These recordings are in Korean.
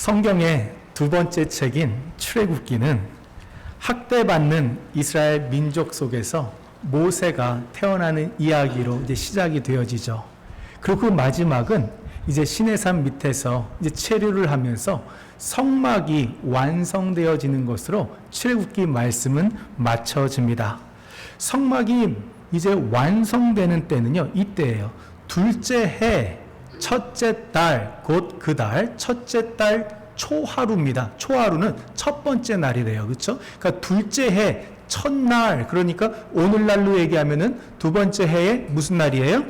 성경의 두 번째 책인 출애굽기는 학대받는 이스라엘 민족 속에서 모세가 태어나는 이야기로 이제 시작이 되어지죠. 그리고 그 마지막은 이제 시내산 밑에서 이제 체류를 하면서 성막이 완성되어지는 것으로 출애굽기 말씀은 마쳐집니다. 성막이 이제 완성되는 때는요, 이때예요. 둘째 해 첫째 달, 곧 그 달 첫째 달 초하루입니다. 초하루는 첫 번째 날이래요. 그렇죠? 그러니까 둘째 해 첫날, 그러니까 오늘날로 얘기하면은 두 번째 해에 무슨 날이에요?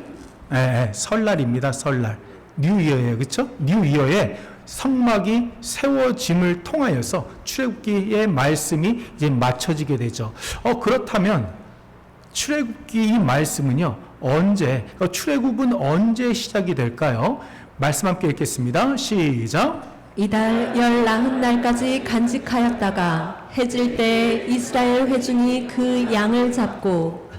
설날입니다. 설날. 뉴이어예요. 그렇죠? 뉴이어에 성막이 세워짐을 통하여서 출애굽기의 말씀이 이제 맞춰지게 되죠. 그렇다면 출애굽기 이 말씀은요, 언제, 출애굽은 언제 시작이 될까요? 말씀 함께 읽겠습니다. 시작. 이달 19날까지 간직하였다가 해질 때 이스라엘 회중이 그 양을 잡고.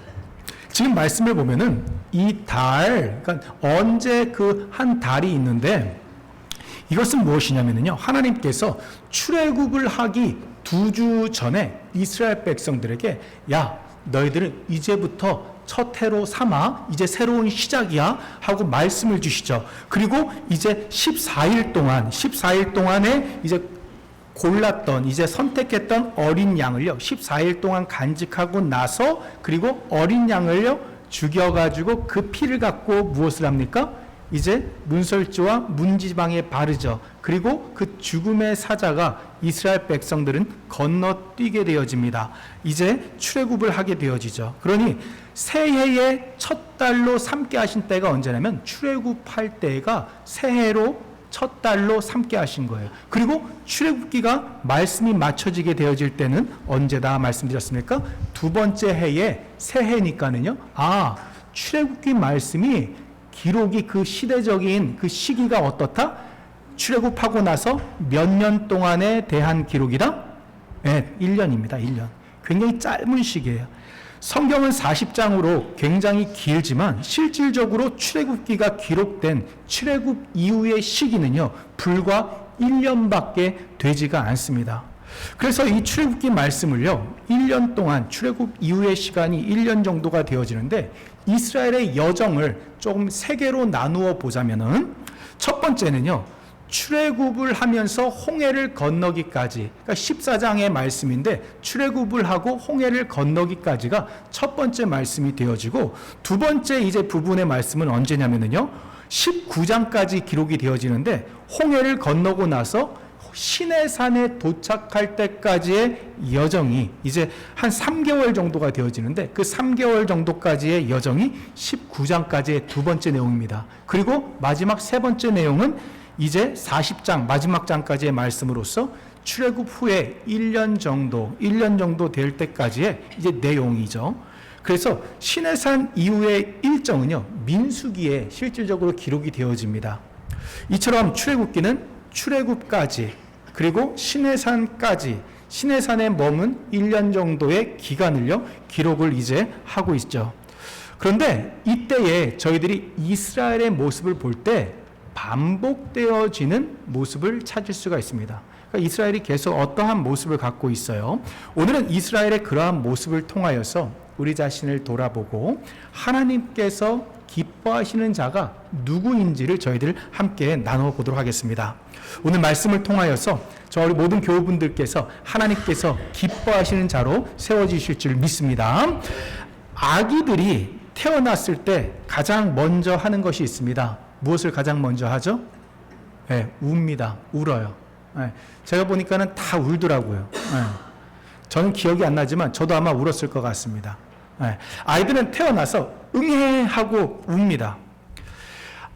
지금 말씀을 보면은 이 달, 그러니까 언제 그 한 달이 있는데 이것은 무엇이냐면요, 하나님께서 출애굽을 하기 2주 전에 이스라엘 백성들에게 야, 너희들은 이제부터 첫 해로 삼아 이제 새로운 시작이야 하고 말씀을 주시죠. 그리고 이제 14일 동안에 이제 골랐던, 이제 선택했던 어린 양을요, 14일 동안 간직하고 나서, 그리고 어린 양을요 죽여가지고 그 피를 갖고 무엇을 합니까? 이제 문설주와 문지방에 바르죠. 그리고 그 죽음의 사자가 이스라엘 백성들은 건너뛰게 되어집니다. 이제 출애굽을 하게 되어지죠. 그러니 새해의 첫 달로 삼게 하신 때가 언제냐면 출애굽할 때가 새해로 첫 달로 삼게 하신 거예요. 그리고 출애굽기가 말씀이 맞춰지게 되어질 때는 언제다 말씀드렸습니까? 두 번째 해에 새해니까는요. 출애굽기 말씀이 기록이 그 시대적인 그 시기가 어떻다? 출애굽하고 나서 몇 년 동안에 대한 기록이다? 1년입니다. 1년. 굉장히 짧은 시기예요. 성경은 40장으로 굉장히 길지만 실질적으로 출애굽기가 기록된 출애굽 이후의 시기는요, 불과 1년밖에 되지가 않습니다. 그래서 이 출애굽기 말씀을요, 1년 동안 출애굽 이후의 시간이 1년 정도가 되어지는데 이스라엘의 여정을 조금 세 개로 나누어 보자면은 첫 번째는요, 출애굽을 하면서 홍해를 건너기까지, 그러니까 14장의 말씀인데 출애굽을 하고 홍해를 건너기까지가 첫 번째 말씀이 되어지고, 두 번째 이제 부분의 말씀은 언제냐면요, 19장까지 기록이 되어지는데 홍해를 건너고 나서 시내산에 도착할 때까지의 여정이 이제 한 3개월 정도가 되어지는데 그 3개월 정도까지의 여정이 19장까지의 두 번째 내용입니다. 그리고 마지막 세 번째 내용은 이제 40장 마지막 장까지의 말씀으로서 출애굽 후에 1년 정도 될 때까지의 이제 내용이죠. 그래서 시내산 이후의 일정은요, 민수기에 실질적으로 기록이 되어집니다. 이처럼 출애굽기는 출애굽까지, 그리고 시내산까지, 시내산에 머문 1년 정도의 기간을요, 기록을 이제 하고 있죠. 그런데 이때에 저희들이 이스라엘의 모습을 볼 때 반복되어지는 모습을 찾을 수가 있습니다. 그러니까 이스라엘이 계속 어떠한 모습을 갖고 있어요. 오늘은 이스라엘의 그러한 모습을 통하여서 우리 자신을 돌아보고 하나님께서 기뻐하시는 자가 누구인지를 저희들 함께 나누어 보도록 하겠습니다. 오늘 말씀을 통하여서 저희 모든 교우분들께서 하나님께서 기뻐하시는 자로 세워지실 줄 믿습니다. 아기들이 태어났을 때 가장 먼저 하는 것이 있습니다. 무엇을 가장 먼저 하죠? 웁니다. 울어요. 제가 보니까는 다 울더라고요. 저는 기억이 안 나지만 저도 아마 울었을 것 같습니다. 아이들은 태어나서 응애하고 웁니다.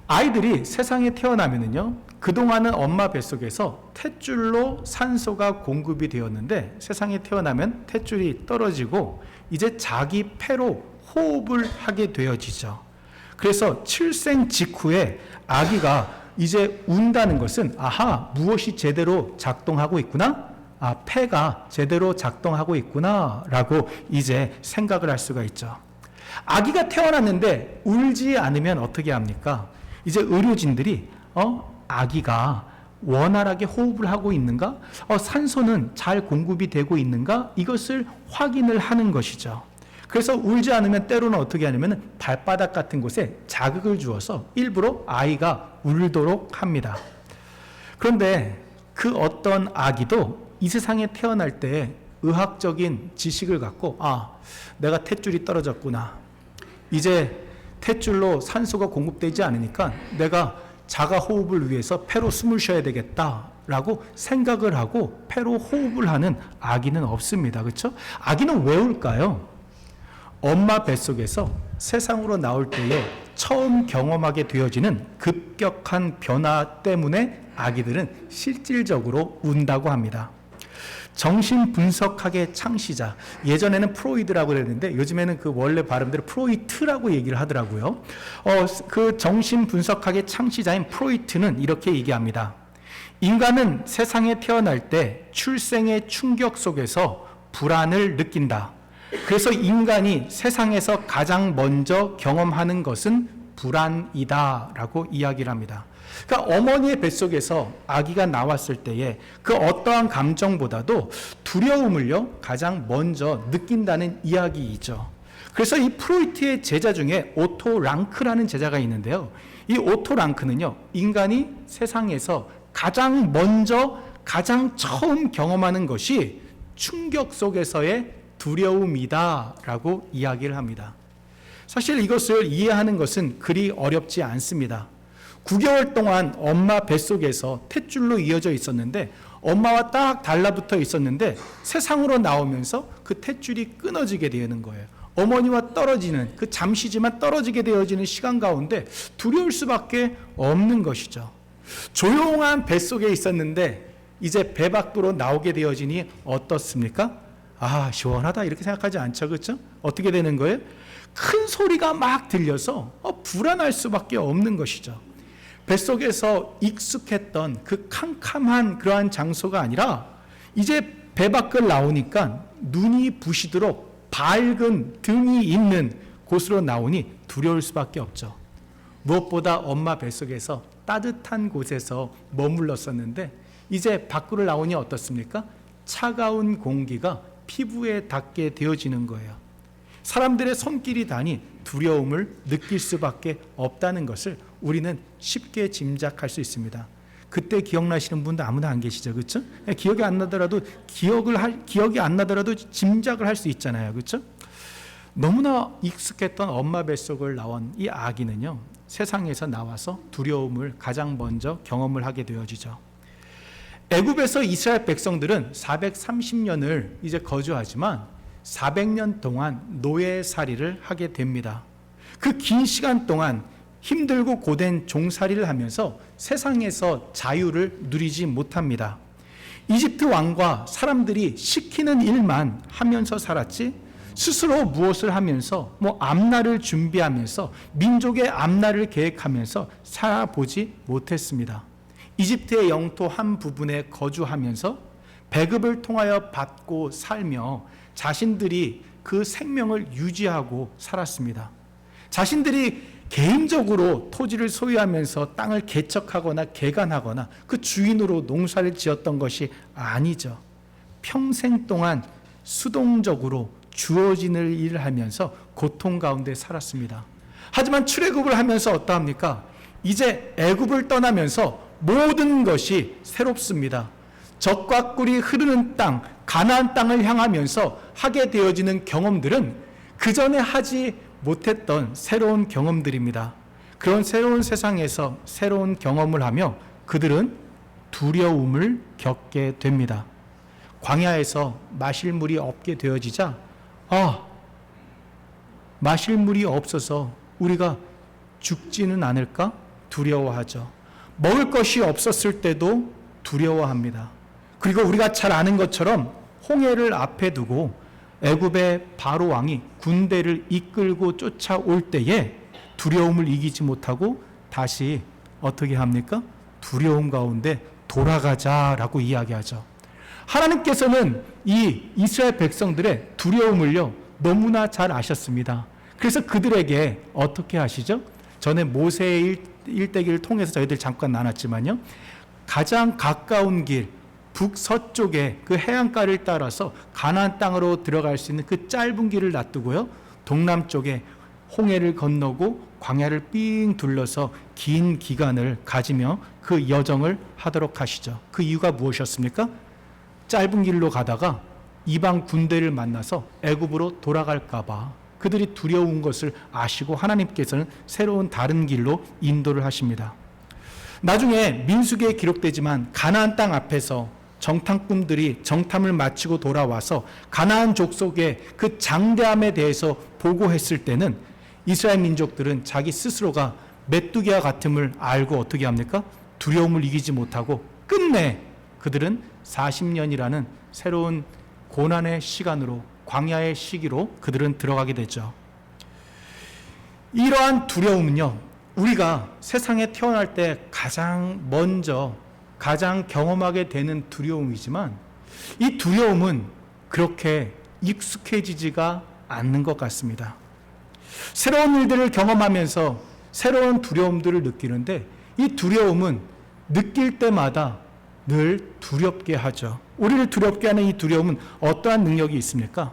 아이들이 세상에 태어나면은요, 그동안은 엄마 뱃속에서 탯줄로 산소가 공급이 되었는데 세상에 태어나면 탯줄이 떨어지고 이제 자기 폐로 호흡을 하게 되어지죠. 그래서 출생 직후에 아기가 이제 운다는 것은 무엇이 제대로 작동하고 있구나? 폐가 제대로 작동하고 있구나 라고 이제 생각을 할 수가 있죠. 아기가 태어났는데 울지 않으면 어떻게 합니까? 이제 의료진들이 아기가 원활하게 호흡을 하고 있는가? 산소는 잘 공급이 되고 있는가? 이것을 확인을 하는 것이죠. 그래서 울지 않으면 때로는 어떻게 하냐면 발바닥 같은 곳에 자극을 주어서 일부러 아이가 울도록 합니다. 그런데 그 어떤 아기도 이 세상에 태어날 때 의학적인 지식을 갖고 내가 탯줄이 떨어졌구나. 이제 탯줄로 산소가 공급되지 않으니까 내가 자가 호흡을 위해서 폐로 숨을 쉬어야 되겠다라고 생각을 하고 폐로 호흡을 하는 아기는 없습니다. 그렇죠? 아기는 왜 울까요? 엄마 뱃속에서 세상으로 나올 때에 처음 경험하게 되어지는 급격한 변화 때문에 아기들은 실질적으로 운다고 합니다. 정신분석학의 창시자, 예전에는 프로이드라고 그랬는데 요즘에는 그 원래 발음대로 프로이트라고 얘기를 하더라고요. 그 정신분석학의 창시자인 프로이트는 이렇게 얘기합니다. 인간은 세상에 태어날 때 출생의 충격 속에서 불안을 느낀다. 그래서 인간이 세상에서 가장 먼저 경험하는 것은 불안이다 라고 이야기를 합니다. 그러니까 어머니의 뱃속에서 아기가 나왔을 때에 그 어떠한 감정보다도 두려움을요 가장 먼저 느낀다는 이야기이죠. 그래서 이 프로이트의 제자 중에 오토 랑크라는 제자가 있는데요. 이 오토 랑크는요 인간이 세상에서 가장 먼저 가장 처음 경험하는 것이 충격 속에서의 두려움이다 라고 이야기를 합니다. 사실 이것을 이해하는 것은 그리 어렵지 않습니다. 9개월 동안 엄마 뱃속에서 탯줄로 이어져 있었는데 엄마와 딱 달라붙어 있었는데 세상으로 나오면서 그 탯줄이 끊어지게 되는 거예요. 어머니와 떨어지는 그 잠시지만 떨어지게 되어지는 시간 가운데 두려울 수밖에 없는 것이죠. 조용한 뱃속에 있었는데 이제 배 밖으로 나오게 되어지니 어떻습니까? 시원하다 이렇게 생각하지 않죠. 그렇죠? 어떻게 되는 거예요? 큰 소리가 막 들려서 불안할 수밖에 없는 것이죠. 뱃속에서 익숙했던 그 캄캄한 그러한 장소가 아니라 이제 배 밖을 나오니까 눈이 부시도록 밝은 등이 있는 곳으로 나오니 두려울 수밖에 없죠. 무엇보다 엄마 뱃속에서 따뜻한 곳에서 머물렀었는데 이제 밖으로 나오니 어떻습니까? 차가운 공기가 피부에 닿게 되어지는 거예요. 사람들의 손길이 닿으니 두려움을 느낄 수밖에 없다는 것을 우리는 쉽게 짐작할 수 있습니다. 그때 기억나시는 분도 아무도 안 계시죠, 그렇죠? 기억이 안 나더라도 기억이 안 나더라도 짐작을 할 수 있잖아요, 그렇죠? 너무나 익숙했던 엄마 뱃속을 나온 이 아기는요, 세상에서 나와서 두려움을 가장 먼저 경험을 하게 되어지죠. 애굽에서 이스라엘 백성들은 430년을 이제 거주하지만 400년 동안 노예살이를 하게 됩니다. 그 긴 시간 동안 힘들고 고된 종살이를 하면서 세상에서 자유를 누리지 못합니다. 이집트 왕과 사람들이 시키는 일만 하면서 살았지 스스로 무엇을 하면서 앞날을 준비하면서 민족의 앞날을 계획하면서 살아보지 못했습니다. 이집트의 영토 한 부분에 거주하면서 배급을 통하여 받고 살며 자신들이 그 생명을 유지하고 살았습니다. 자신들이 개인적으로 토지를 소유하면서 땅을 개척하거나 개간하거나 그 주인으로 농사를 지었던 것이 아니죠. 평생 동안 수동적으로 주어지는 일을 하면서 고통 가운데 살았습니다. 하지만 출애굽을 하면서 어떠합니까? 이제 애굽을 떠나면서 모든 것이 새롭습니다. 젖과 꿀이 흐르는 땅, 가나안 땅을 향하면서 하게 되어지는 경험들은 그 전에 하지 못했던 새로운 경험들입니다. 그런 새로운 세상에서 새로운 경험을 하며 그들은 두려움을 겪게 됩니다. 광야에서 마실 물이 없게 되어지자 마실 물이 없어서 우리가 죽지는 않을까 두려워하죠. 먹을 것이 없었을 때도 두려워합니다. 그리고 우리가 잘 아는 것처럼 홍해를 앞에 두고 애굽의 바로 왕이 군대를 이끌고 쫓아올 때에 두려움을 이기지 못하고 다시 어떻게 합니까? 두려움 가운데 돌아가자라고 이야기하죠. 하나님께서는 이 이스라엘 백성들의 두려움을요 너무나 잘 아셨습니다. 그래서 그들에게 어떻게 하시죠? 전에 모세의 일대기를 통해서 저희들 잠깐 나눴지만요, 가장 가까운 길, 북서쪽에 그 해안가를 따라서 가나안 땅으로 들어갈 수 있는 그 짧은 길을 놔두고요, 동남쪽에 홍해를 건너고 광야를 삥 둘러서 긴 기간을 가지며 그 여정을 하도록 하시죠. 그 이유가 무엇이었습니까? 짧은 길로 가다가 이방 군대를 만나서 애굽으로 돌아갈까 봐 그들이 두려운 것을 아시고 하나님께서는 새로운 다른 길로 인도를 하십니다. 나중에 민수기에 기록되지만 가나안 땅 앞에서 정탐꾼들이 정탐을 마치고 돌아와서 가나안 족속의 그 장대함에 대해서 보고했을 때는 이스라엘 민족들은 자기 스스로가 메뚜기와 같음을 알고 어떻게 합니까? 두려움을 이기지 못하고 끝내 그들은 40년이라는 새로운 고난의 시간으로, 광야의 시기로 그들은 들어가게 되죠. 이러한 두려움은요, 우리가 세상에 태어날 때 가장 먼저 가장 경험하게 되는 두려움이지만 이 두려움은 그렇게 익숙해지지가 않는 것 같습니다. 새로운 일들을 경험하면서 새로운 두려움들을 느끼는데 이 두려움은 느낄 때마다 늘 두렵게 하죠. 우리를 두렵게 하는 이 두려움은 어떠한 능력이 있습니까?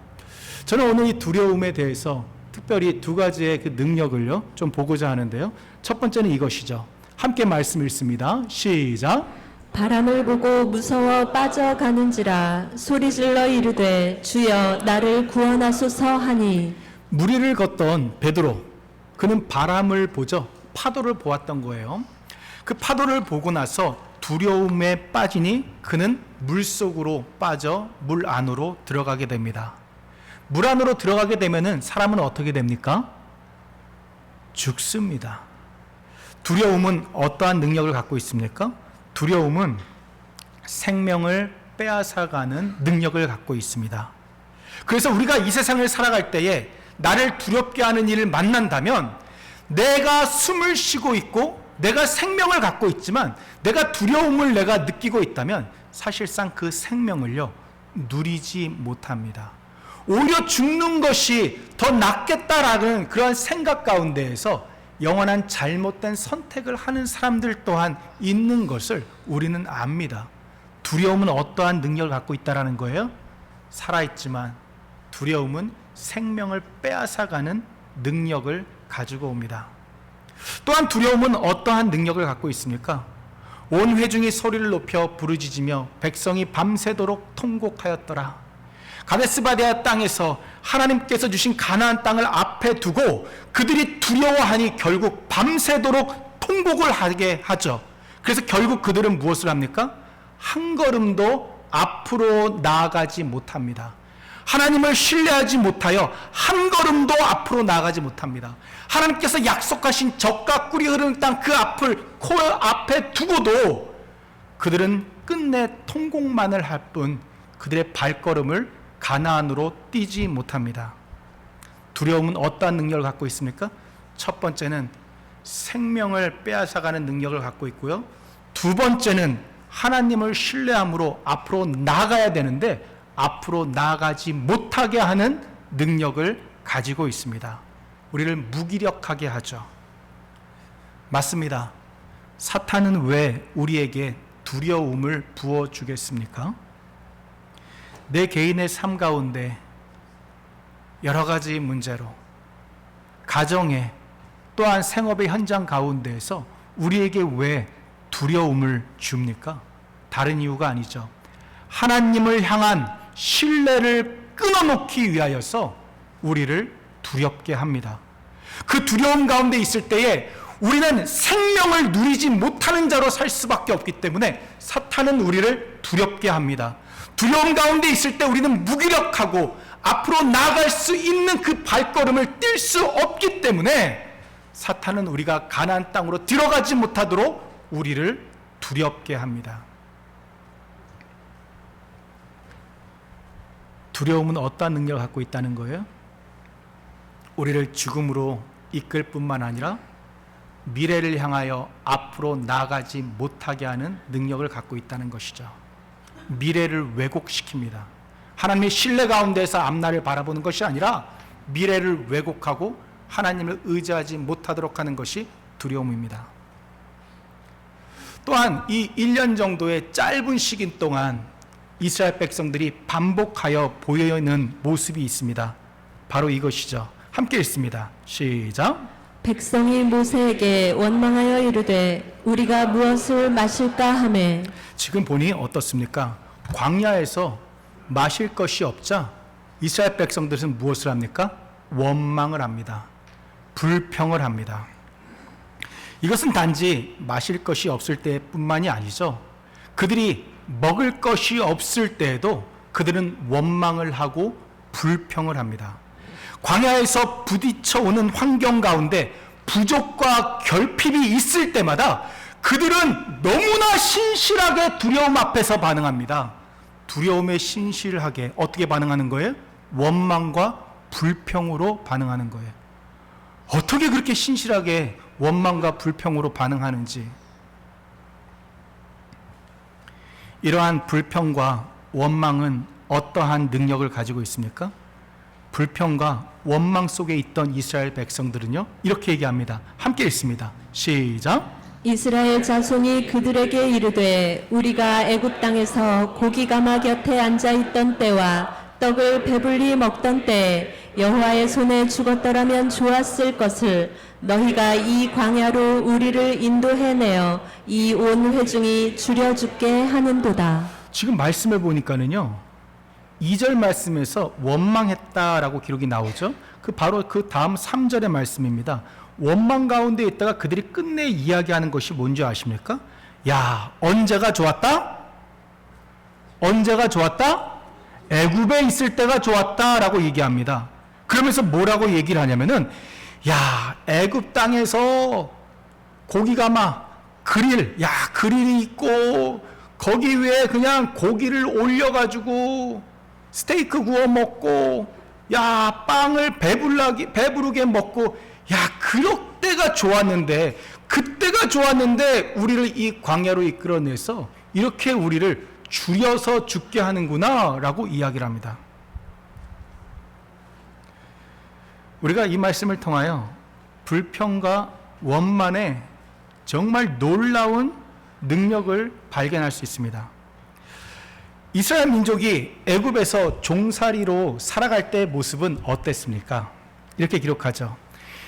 저는 오늘 이 두려움에 대해서 특별히 두 가지의 그 능력을요 좀 보고자 하는데요. 첫 번째는 이것이죠. 함께 말씀 읽습니다. 시작. 바람을 보고 무서워 빠져가는지라 소리질러 이르되 주여 나를 구원하소서 하니. 무리를 걷던 베드로, 그는 바람을 보죠. 파도를 보았던 거예요. 그 파도를 보고 나서 두려움에 빠지니 그는 물속으로 빠져 물 안으로 들어가게 됩니다. 물 안으로 들어가게 되면은 사람은 어떻게 됩니까? 죽습니다. 두려움은 어떠한 능력을 갖고 있습니까? 두려움은 생명을 빼앗아가는 능력을 갖고 있습니다. 그래서 우리가 이 세상을 살아갈 때에 나를 두렵게 하는 일을 만난다면 내가 숨을 쉬고 있고 내가 생명을 갖고 있지만 내가 두려움을 내가 느끼고 있다면 사실상 그 생명을요 누리지 못합니다. 오히려 죽는 것이 더 낫겠다라는 그러한 생각 가운데에서 영원한 잘못된 선택을 하는 사람들 또한 있는 것을 우리는 압니다. 두려움은 어떠한 능력을 갖고 있다라는 거예요? 살아있지만 두려움은 생명을 빼앗아가는 능력을 가지고 옵니다. 또한 두려움은 어떠한 능력을 갖고 있습니까? 온 회중이 소리를 높여 부르짖으며 백성이 밤새도록 통곡하였더라. 가데스바네아 땅에서 하나님께서 주신 가나안 땅을 앞에 두고 그들이 두려워하니 결국 밤새도록 통곡을 하게 하죠. 그래서 결국 그들은 무엇을 합니까? 한 걸음도 앞으로 나아가지 못합니다. 하나님을 신뢰하지 못하여 한 걸음도 앞으로 나아가지 못합니다. 하나님께서 약속하신 젖과 꿀이 흐르는 땅 그 앞을 코 앞에 두고도 그들은 끝내 통곡만을 할 뿐 그들의 발걸음을 가나안으로 뛰지 못합니다. 두려움은 어떠한 능력을 갖고 있습니까? 첫 번째는 생명을 빼앗아가는 능력을 갖고 있고요. 두 번째는 하나님을 신뢰함으로 앞으로 나아가야 되는데 앞으로 나아가지 못하게 하는 능력을 가지고 있습니다. 우리를 무기력하게 하죠. 맞습니다. 사탄은 왜 우리에게 두려움을 부어주겠습니까? 내 개인의 삶 가운데 여러 가지 문제로, 가정에, 또한 생업의 현장 가운데에서 우리에게 왜 두려움을 줍니까? 다른 이유가 아니죠. 하나님을 향한 신뢰를 끊어놓기 위하여서 우리를 두렵게 합니다. 그 두려움 가운데 있을 때에 우리는 생명을 누리지 못하는 자로 살 수밖에 없기 때문에 사탄은 우리를 두렵게 합니다. 두려움 가운데 있을 때 우리는 무기력하고 앞으로 나아갈 수 있는 그 발걸음을 뛸 수 없기 때문에 사탄은 우리가 가나안 땅으로 들어가지 못하도록 우리를 두렵게 합니다. 두려움은 어떠한 능력을 갖고 있다는 거예요? 우리를 죽음으로 이끌 뿐만 아니라 미래를 향하여 앞으로 나아가지 못하게 하는 능력을 갖고 있다는 것이죠. 미래를 왜곡시킵니다. 하나님의 신뢰 가운데서 앞날을 바라보는 것이 아니라 미래를 왜곡하고 하나님을 의지하지 못하도록 하는 것이 두려움입니다. 또한 이 1년 정도의 짧은 시기 동안 이스라엘 백성들이 반복하여 보이는 모습이 있습니다. 바로 이것이죠. 함께 읽습니다. 시작. 백성이 모세에게 원망하여 이르되 우리가 무엇을 마실까 하매 지금 보니 어떻습니까? 광야에서 마실 것이 없자 이스라엘 백성들은 무엇을 합니까? 원망을 합니다. 불평을 합니다. 이것은 단지 마실 것이 없을 때뿐만이 아니죠. 그들이 먹을 것이 없을 때에도 그들은 원망을 하고 불평을 합니다. 광야에서 부딪혀 오는 환경 가운데 부족과 결핍이 있을 때마다 그들은 너무나 신실하게 두려움 앞에서 반응합니다. 두려움에 신실하게 어떻게 반응하는 거예요? 원망과 불평으로 반응하는 거예요. 어떻게 그렇게 신실하게 원망과 불평으로 반응하는지, 이러한 불평과 원망은 어떠한 능력을 가지고 있습니까? 불평과 원망 속에 있던 이스라엘 백성들은요, 이렇게 얘기합니다. 함께 읽습니다. 시작. 이스라엘 자손이 그들에게 이르되 우리가 애굽 땅에서 고기 가마 곁에 앉아 있던 때와 떡을 배불리 먹던 때에 여호와의 손에 죽었더라면 좋았을 것을 너희가 이 광야로 우리를 인도해내어 이 온 회중이 줄여 죽게 하는도다. 지금 말씀을 보니까는요, 2절 말씀에서 원망했다라고 기록이 나오죠. 바로 그 다음 3절의 말씀입니다. 원망 가운데 있다가 그들이 끝내 이야기하는 것이 뭔지 아십니까? 야, 언제가 좋았다? 언제가 좋았다? 애굽에 있을 때가 좋았다라고 얘기합니다. 그러면서 뭐라고 얘기를 하냐면은, 야, 애굽 땅에서 고기가마 그릴이 있고 거기 위에 그냥 고기를 올려가지고 스테이크 구워 먹고, 야, 빵을 배부르게 먹고, 야, 그때가 좋았는데, 그때가 좋았는데 우리를 이 광야로 이끌어내서 이렇게 우리를 줄여서 죽게 하는구나 라고 이야기를 합니다. 우리가 이 말씀을 통하여 불평과 원만의 정말 놀라운 능력을 발견할 수 있습니다. 이스라엘 민족이 애굽에서 종살이로 살아갈 때의 모습은 어땠습니까? 이렇게 기록하죠.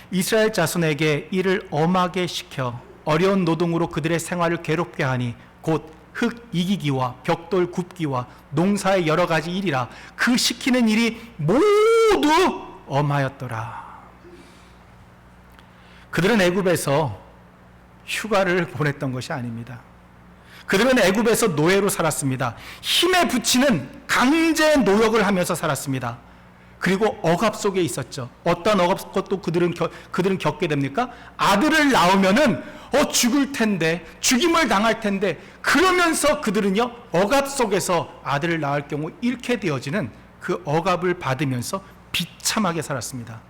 이스라엘 자손에게 이를 엄하게 시켜 어려운 노동으로 그들의 생활을 괴롭게 하니 곧 흙 이기기와 벽돌 굽기와 농사의 여러 가지 일이라 그 시키는 일이 모두 엄하였더라. 그들은 애굽에서 휴가를 보냈던 것이 아닙니다. 그들은 애굽에서 노예로 살았습니다. 힘에 부치는 강제 노역을 하면서 살았습니다. 그리고 억압 속에 있었죠. 어떤 억압 것도 그들은 겪게 됩니까? 아들을 낳으면은 죽을 텐데, 죽임을 당할 텐데, 그러면서 그들은요, 억압 속에서 아들을 낳을 경우 잃게 되어지는 그 억압을 받으면서 비참하게 살았습니다.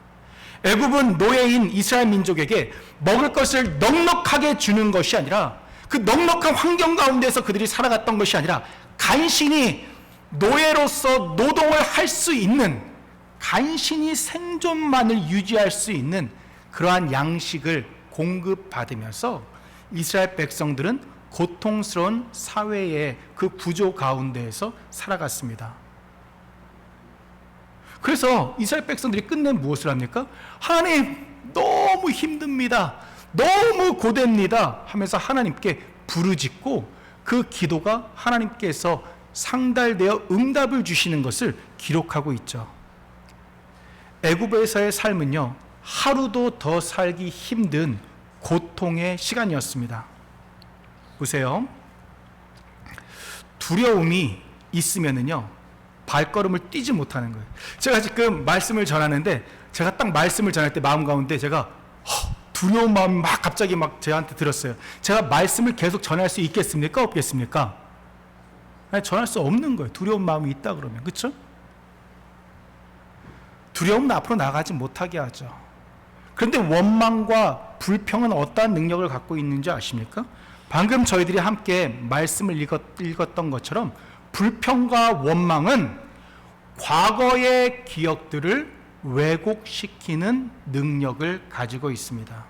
애굽은 노예인 이스라엘 민족에게 먹을 것을 넉넉하게 주는 것이 아니라, 그 넉넉한 환경 가운데서 그들이 살아갔던 것이 아니라, 간신히 노예로서 노동을 할 수 있는, 간신히 생존만을 유지할 수 있는 그러한 양식을 공급받으면서 이스라엘 백성들은 고통스러운 사회의 그 구조 가운데에서 살아갔습니다. 그래서 이스라엘 백성들이 끝내 무엇을 합니까? 하나님, 너무 힘듭니다, 너무 고됩니다 하면서 하나님께 부르짖고, 그 기도가 하나님께서 상달되어 응답을 주시는 것을 기록하고 있죠. 애굽에서의 삶은요, 하루도 더 살기 힘든 고통의 시간이었습니다. 보세요. 두려움이 있으면은요, 발걸음을 띄지 못하는 거예요. 제가 지금 말씀을 전하는데, 제가 딱 말씀을 전할 때 마음 가운데 제가 두려운 마음이 갑자기 저한테 들었어요. 제가 말씀을 계속 전할 수 있겠습니까? 없겠습니까? 아니, 전할 수 없는 거예요. 두려운 마음이 있다 그러면. 그렇죠? 두려움은 앞으로 나가지 못하게 하죠. 그런데 원망과 불평은 어떠한 능력을 갖고 있는지 아십니까? 방금 저희들이 함께 말씀을 읽었던 것처럼 불평과 원망은 과거의 기억들을 왜곡시키는 능력을 가지고 있습니다.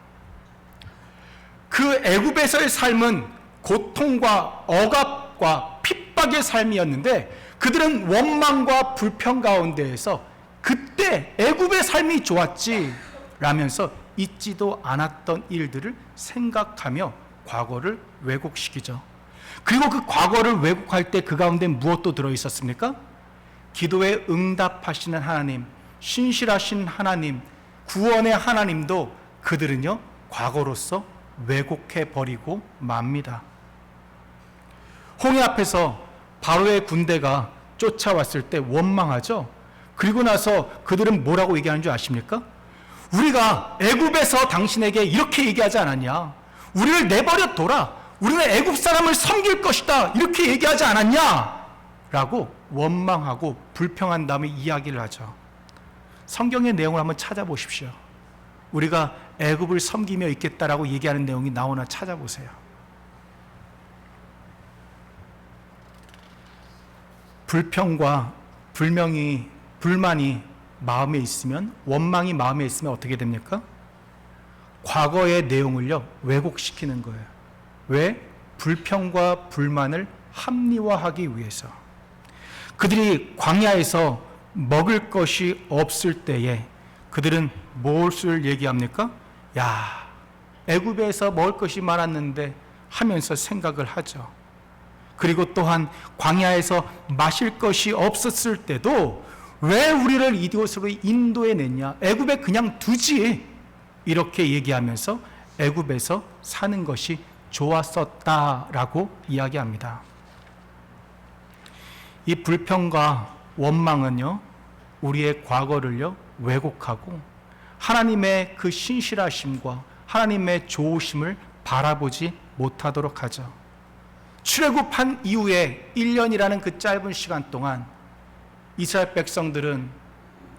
그 애굽에서의 삶은 고통과 억압과 핍박의 삶이었는데 그들은 원망과 불평 가운데에서 그때 애굽의 삶이 좋았지 라면서 있지도 않았던 일들을 생각하며 과거를 왜곡시키죠. 그리고 그 과거를 왜곡할 때 그 가운데 무엇도 들어있었습니까? 기도에 응답하시는 하나님, 신실하신 하나님, 구원의 하나님도 그들은요 과거로서 왜곡해버리고 맙니다. 홍해 앞에서 바로의 군대가 쫓아왔을 때 원망하죠. 그리고 나서 그들은 뭐라고 얘기하는 줄 아십니까? 우리가 애굽에서 당신에게 이렇게 얘기하지 않았냐? 우리를 내버려 둬라. 우리는 애굽 사람을 섬길 것이다. 이렇게 얘기하지 않았냐? 라고 원망하고 불평한 다음에 이야기를 하죠. 성경의 내용을 한번 찾아보십시오. 우리가 애굽을 섬기며 있겠다라고 얘기하는 내용이 나오나 찾아보세요. 불평과 불만이 마음에 있으면, 원망이 마음에 있으면 어떻게 됩니까? 과거의 내용을요 왜곡시키는 거예요. 왜? 불평과 불만을 합리화하기 위해서. 그들이 광야에서 먹을 것이 없을 때에 그들은 무엇을 얘기합니까? 야, 애굽에서 먹을 것이 많았는데 하면서 생각을 하죠. 그리고 또한 광야에서 마실 것이 없었을 때도 왜 우리를 이곳으로 인도해냈냐? 애굽에 그냥 두지. 이렇게 얘기하면서 애굽에서 사는 것이 좋았었다라고 이야기합니다. 이 불평과 원망은요 우리의 과거를요 왜곡하고 하나님의 그 신실하심과 하나님의 좋으심을 바라보지 못하도록 하죠. 출애굽한 이후에 1년이라는 그 짧은 시간 동안 이스라엘 백성들은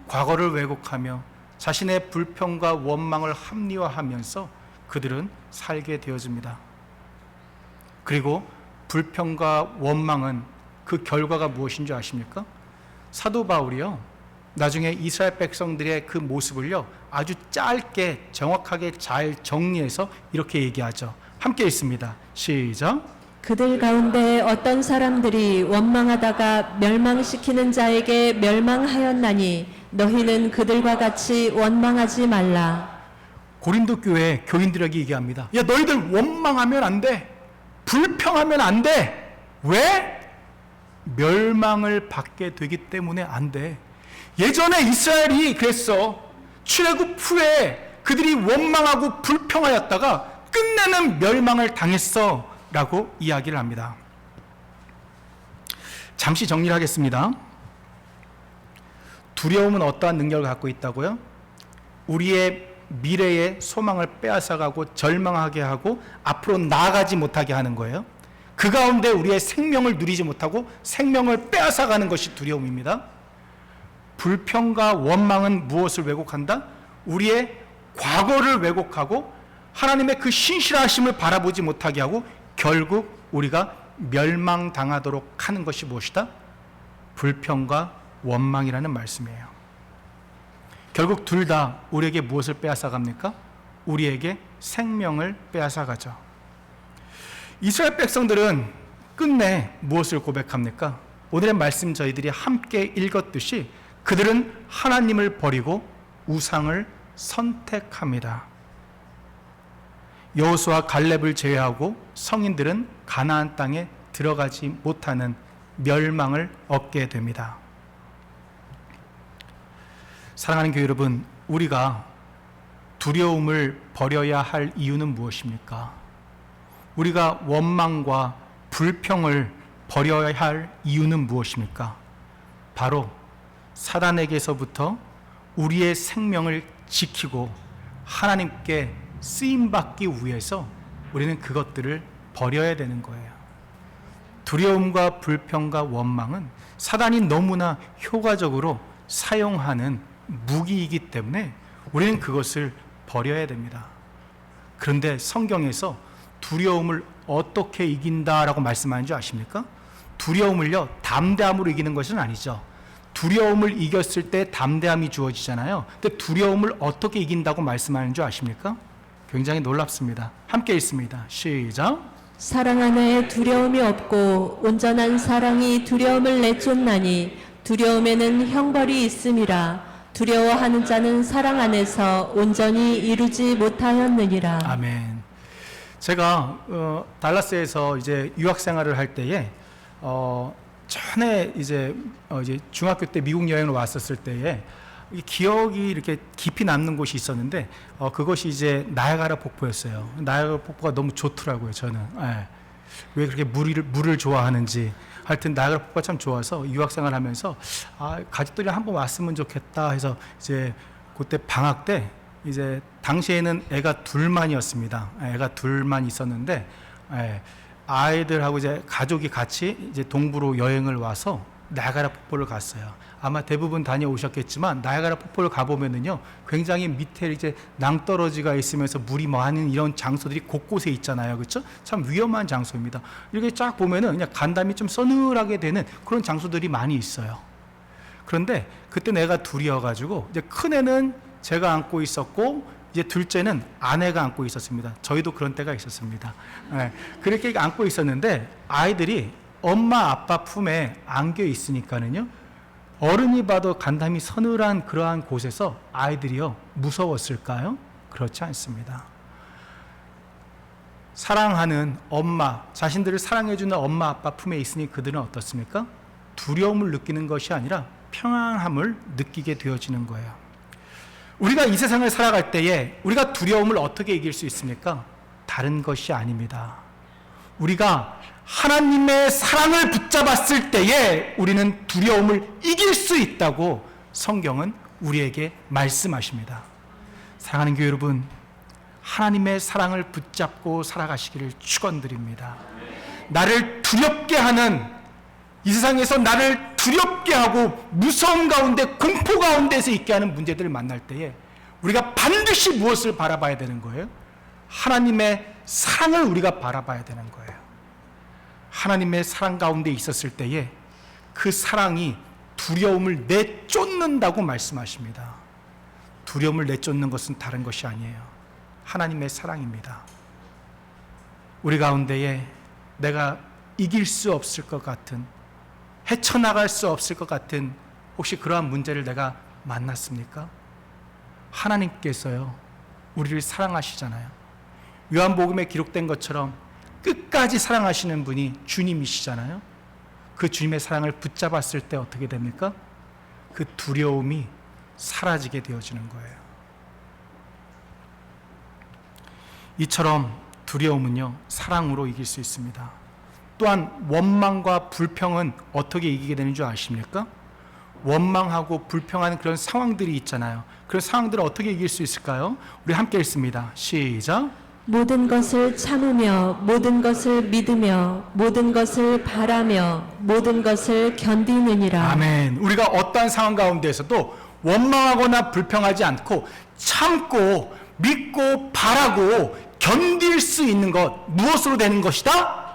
과거를 왜곡하며 자신의 불평과 원망을 합리화하면서 그들은 살게 되어집니다. 그리고 불평과 원망은 그 결과가 무엇인 줄 아십니까? 사도 바울이요 나중에 이스라엘 백성들의 그 모습을요 아주 짧게 정확하게 잘 정리해서 이렇게 얘기하죠. 함께 읽습니다. 시작. 그들 가운데 어떤 사람들이 원망하다가 멸망시키는 자에게 멸망하였나니 너희는 그들과 같이 원망하지 말라. 고린도 교회 교인들에게 얘기합니다. 야, 너희들 원망하면 안 돼. 불평하면 안 돼. 왜? 멸망을 받게 되기 때문에 안 돼. 예전에 이스라엘이 그랬어. 출애굽 후에 그들이 원망하고 불평하였다가 끝내는 멸망을 당했어 라고 이야기를 합니다. 잠시 정리를 하겠습니다. 두려움은 어떠한 능력을 갖고 있다고요? 우리의 미래의 소망을 빼앗아가고 절망하게 하고 앞으로 나아가지 못하게 하는 거예요. 그 가운데 우리의 생명을 누리지 못하고 생명을 빼앗아가는 것이 두려움입니다. 불평과 원망은 무엇을 왜곡한다? 우리의 과거를 왜곡하고 하나님의 그 신실하심을 바라보지 못하게 하고 결국 우리가 멸망당하도록 하는 것이 무엇이다? 불평과 원망이라는 말씀이에요. 결국 둘 다 우리에게 무엇을 빼앗아갑니까? 우리에게 생명을 빼앗아가죠. 이스라엘 백성들은 끝내 무엇을 고백합니까? 오늘의 말씀 저희들이 함께 읽었듯이 그들은 하나님을 버리고 우상을 선택합니다. 여호수아 갈렙을 제외하고 성인들은 가나안 땅에 들어가지 못하는 멸망을 얻게 됩니다. 사랑하는 교회 여러분, 우리가 두려움을 버려야 할 이유는 무엇입니까? 우리가 원망과 불평을 버려야 할 이유는 무엇입니까? 바로 사단에게서부터 우리의 생명을 지키고 하나님께 쓰임받기 위해서 우리는 그것들을 버려야 되는 거예요. 두려움과 불평과 원망은 사단이 너무나 효과적으로 사용하는 무기이기 때문에 우리는 그것을 버려야 됩니다. 그런데 성경에서 두려움을 어떻게 이긴다라고 말씀하는 줄 아십니까? 두려움을요, 담대함으로 이기는 것은 아니죠. 두려움을 이겼을 때 담대함이 주어지잖아요. 근데 두려움을 어떻게 이긴다고 말씀하는 줄 아십니까? 굉장히 놀랍습니다. 함께 읽습니다. 시작. 사랑 안에 두려움이 없고 온전한 사랑이 두려움을 내쫓나니 두려움에는 형벌이 있음이라. 두려워하는 자는 사랑 안에서 온전히 이루지 못하였느니라. 아멘. 제가 달라스에서 이제 유학 생활을 할 때에 전에 이제 중학교 때 미국 여행을 왔었을 때에 이 기억이 이렇게 깊이 남는 곳이 있었는데 그것이 이제 나야가라 폭포였어요. 나야가라 폭포가 너무 좋더라고요. 저는 왜 그렇게 물을 좋아하는지. 하여튼 나야가라 폭포가 참 좋아서 유학생활하면서 가족들이 한번 왔으면 좋겠다 해서 이제 그때 방학 때 이제 당시에는 애가 둘만이었습니다. 애가 둘만 있었는데 아이들하고 이제 가족이 같이 이제 동부로 여행을 와서 나야가라 폭포를 갔어요. 아마 대부분 다녀오셨겠지만 나야가라 폭포를 가보면은요 굉장히 밑에 이제 낭떠러지가 있으면서 물이 많은 이런 장소들이 곳곳에 있잖아요. 그렇죠? 참 위험한 장소입니다. 이렇게 쫙 보면은 그냥 간담이 좀 서늘하게 되는 그런 장소들이 많이 있어요. 그런데 그때 내가 둘이어가지고 이제 큰 애는 제가 안고 있었고 이제 둘째는 아내가 안고 있었습니다. 저희도 그런 때가 있었습니다. 그렇게 안고 있었는데 아이들이 엄마 아빠 품에 안겨 있으니까는요 어른이 봐도 간담이 서늘한 그러한 곳에서 아이들이요 무서웠을까요? 그렇지 않습니다. 사랑하는 엄마, 자신들을 사랑해주는 엄마 아빠 품에 있으니 그들은 어떻습니까? 두려움을 느끼는 것이 아니라 평안함을 느끼게 되어지는 거예요. 우리가 이 세상을 살아갈 때에 우리가 두려움을 어떻게 이길 수 있습니까? 다른 것이 아닙니다. 우리가 하나님의 사랑을 붙잡았을 때에 우리는 두려움을 이길 수 있다고 성경은 우리에게 말씀하십니다. 사랑하는 교회 여러분, 하나님의 사랑을 붙잡고 살아가시기를 축원드립니다. 나를 두렵게 하는, 이 세상에서 나를 두렵게 하고 무서움 가운데 공포 가운데서 있게 하는 문제들을 만날 때에 우리가 반드시 무엇을 바라봐야 되는 거예요? 하나님의 사랑을 우리가 바라봐야 되는 거예요. 하나님의 사랑 가운데 있었을 때에 그 사랑이 두려움을 내쫓는다고 말씀하십니다. 두려움을 내쫓는 것은 다른 것이 아니에요. 하나님의 사랑입니다. 우리 가운데에 내가 이길 수 없을 것 같은, 헤쳐나갈 수 없을 것 같은 혹시 그러한 문제를 내가 만났습니까? 하나님께서요 우리를 사랑하시잖아요. 요한복음에 기록된 것처럼 끝까지 사랑하시는 분이 주님이시잖아요. 그 주님의 사랑을 붙잡았을 때 어떻게 됩니까? 그 두려움이 사라지게 되어지는 거예요. 이처럼 두려움은요 사랑으로 이길 수 있습니다. 또한 원망과 불평은 어떻게 이기게 되는 줄 아십니까? 원망하고 불평하는 그런 상황들이 있잖아요. 그런 상황들을 어떻게 이길 수 있을까요? 우리 함께 읽습니다. 시작. 모든 것을 참으며 모든 것을 믿으며 모든 것을 바라며 모든 것을 견디느니라. 아멘. 우리가 어떠한 상황 가운데에서도 원망하거나 불평하지 않고 참고 믿고 바라고 견딜 수 있는 것, 무엇으로 되는 것이다?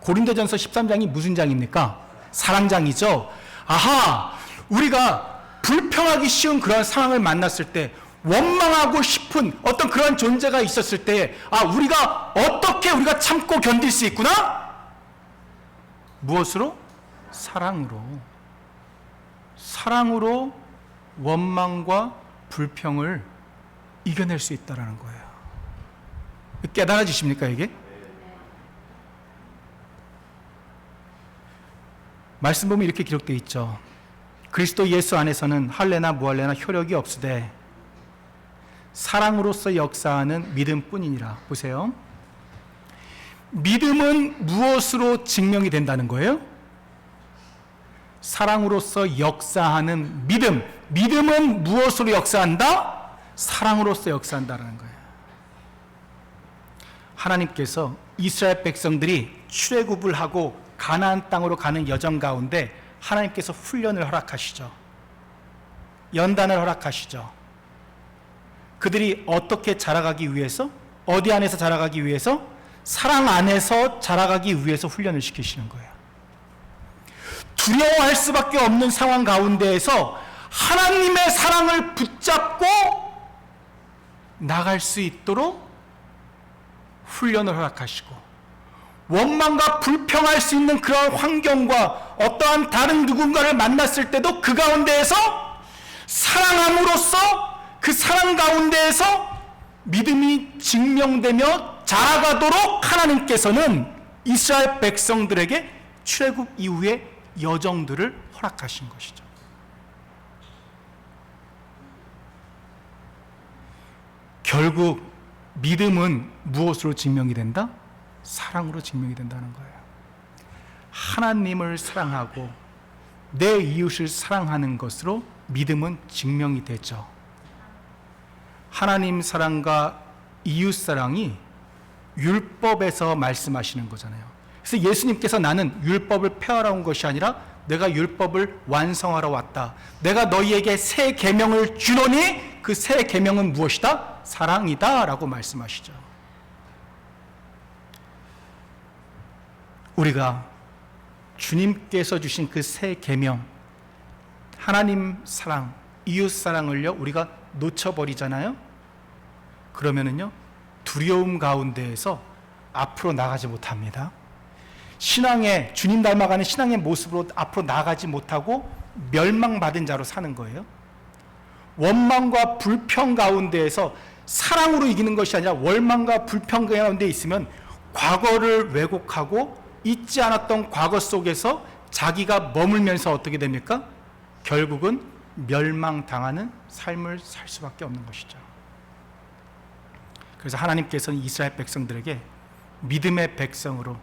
고린도전서 13장이 무슨 장입니까? 사랑장이죠. 아하, 우리가 불평하기 쉬운 그런 상황을 만났을 때, 원망하고 싶은 어떤 그런 존재가 있었을 때, 우리가 어떻게 우리가 참고 견딜 수 있구나? 무엇으로? 사랑으로. 사랑으로 원망과 불평을 이겨낼 수 있다는 거예요. 깨달아지십니까 이게? 말씀 보면 이렇게 기록되어 있죠. 그리스도 예수 안에서는 할례나 무할례나 효력이 없으되 사랑으로서 역사하는 믿음뿐이니라. 보세요. 믿음은 무엇으로 증명이 된다는 거예요? 사랑으로서 역사하는 믿음. 믿음은 무엇으로 역사한다? 사랑으로서 역사한다는 거예요. 하나님께서 이스라엘 백성들이 출애굽을 하고 가나안 땅으로 가는 여정 가운데 하나님께서 훈련을 허락하시죠. 연단을 허락하시죠. 그들이 어떻게 자라가기 위해서? 어디 안에서 자라가기 위해서? 사랑 안에서 자라가기 위해서 훈련을 시키시는 거예요. 두려워할 수밖에 없는 상황 가운데에서 하나님의 사랑을 붙잡고 나갈 수 있도록 훈련을 허락하시고 원망과 불평할 수 있는 그런 환경과 어떠한 다른 누군가를 만났을 때도 그 가운데에서 사랑함으로써 그 사랑 가운데에서 믿음이 증명되며 자라가도록 하나님께서는 이스라엘 백성들에게 출애굽 이후의 여정들을 허락하신 것이죠. 결국 믿음은 무엇으로 증명이 된다? 사랑으로 증명이 된다는 거예요. 하나님을 사랑하고 내 이웃을 사랑하는 것으로 믿음은 증명이 되죠. 하나님 사랑과 이웃 사랑이 율법에서 말씀하시는 거잖아요. 그래서 예수님께서 나는 율법을 폐하러 온 것이 아니라 내가 율법을 완성하러 왔다. 내가 너희에게 새 계명을 주노니 그 새 계명은 무엇이다? 사랑이다 라고 말씀하시죠. 우리가 주님께서 주신 그 새 계명, 하나님 사랑, 이웃 사랑을요 우리가 놓쳐버리잖아요. 그러면은요 두려움 가운데에서 앞으로 나가지 못합니다. 신앙의 주님 닮아가는 신앙의 모습으로 앞으로 나가지 못하고 멸망받은 자로 사는 거예요. 원망과 불평 가운데에서 사랑으로 이기는 것이 아니라 원망과 불평 가운데 있으면 과거를 왜곡하고 잊지 않았던 과거 속에서 자기가 머물면서 어떻게 됩니까? 결국은 멸망당하는 삶을 살 수밖에 없는 것이죠. 그래서 하나님께서는 이스라엘 백성들에게 믿음의 백성으로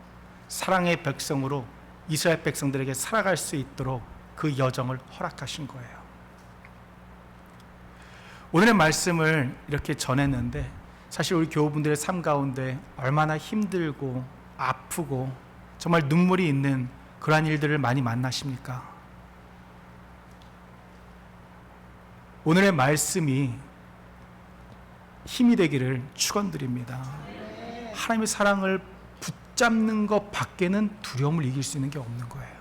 사랑의 백성으로 이스라엘 백성들에게 살아갈 수 있도록 그 여정을 허락하신 거예요. 오늘의 말씀을 이렇게 전했는데 사실 우리 교우분들의 삶 가운데 얼마나 힘들고 아프고 정말 눈물이 있는 그러한 일들을 많이 만나십니까? 오늘의 말씀이 힘이 되기를 축원드립니다. 하나님의 사랑을 붙잡는 것 밖에는 두려움을 이길 수 있는 게 없는 거예요.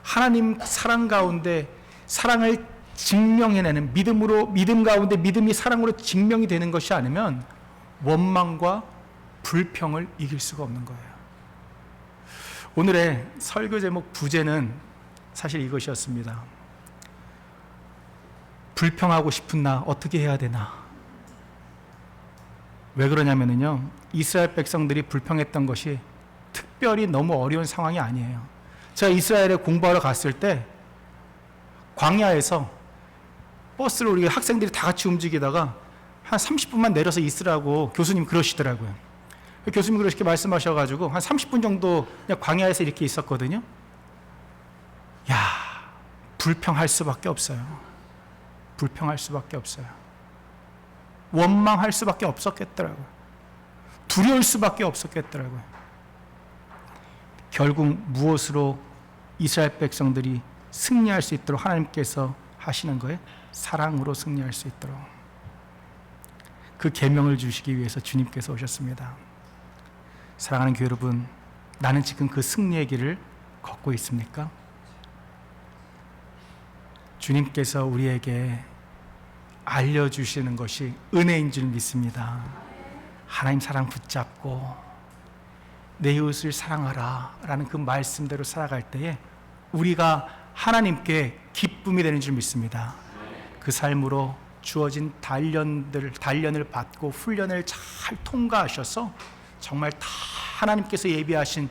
하나님 사랑 가운데 사랑을 증명해내는 믿음으로, 믿음 가운데 믿음이 사랑으로 증명이 되는 것이 아니면 원망과 불평을 이길 수가 없는 거예요. 오늘의 설교 제목 부제는 사실 이것이었습니다. 불평하고 싶은 나 어떻게 해야 되나? 왜 그러냐면요, 이스라엘 백성들이 불평했던 것이 특별히 너무 어려운 상황이 아니에요. 제가 이스라엘에 공부하러 갔을 때 광야에서 버스를 우리 학생들이 다 같이 움직이다가 한 30분만 내려서 있으라고 교수님 그러시더라고요. 교수님 그렇게 말씀하셔가지고 한 30분 정도 그냥 광야에서 이렇게 있었거든요. 야, 불평할 수밖에 없어요. 불평할 수밖에 없어요. 원망할 수밖에 없었겠더라고요. 두려울 수밖에 없었겠더라고요. 결국 무엇으로 이스라엘 백성들이 승리할 수 있도록 하나님께서 하시는 거예요? 사랑으로 승리할 수 있도록. 그 계명을 주시기 위해서 주님께서 오셨습니다. 사랑하는 교회 여러분, 나는 지금 그 승리의 길을 걷고 있습니까? 주님께서 우리에게 알려주시는 것이 은혜인 줄 믿습니다. 하나님 사랑 붙잡고 내 이웃을 사랑하라 라는 그 말씀대로 살아갈 때에 우리가 하나님께 기쁨이 되는 줄 믿습니다. 그 삶으로 주어진 단련을 받고 훈련을 잘 통과하셔서 정말 다 하나님께서 예비하신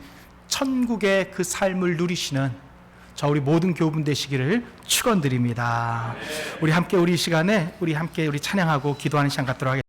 천국의 그 삶을 누리시는 저 우리 모든 교우분 되시기를 축원드립니다. 우리 함께 우리 시간에 우리 찬양하고 기도하는 시간 갖도록 하겠습니다.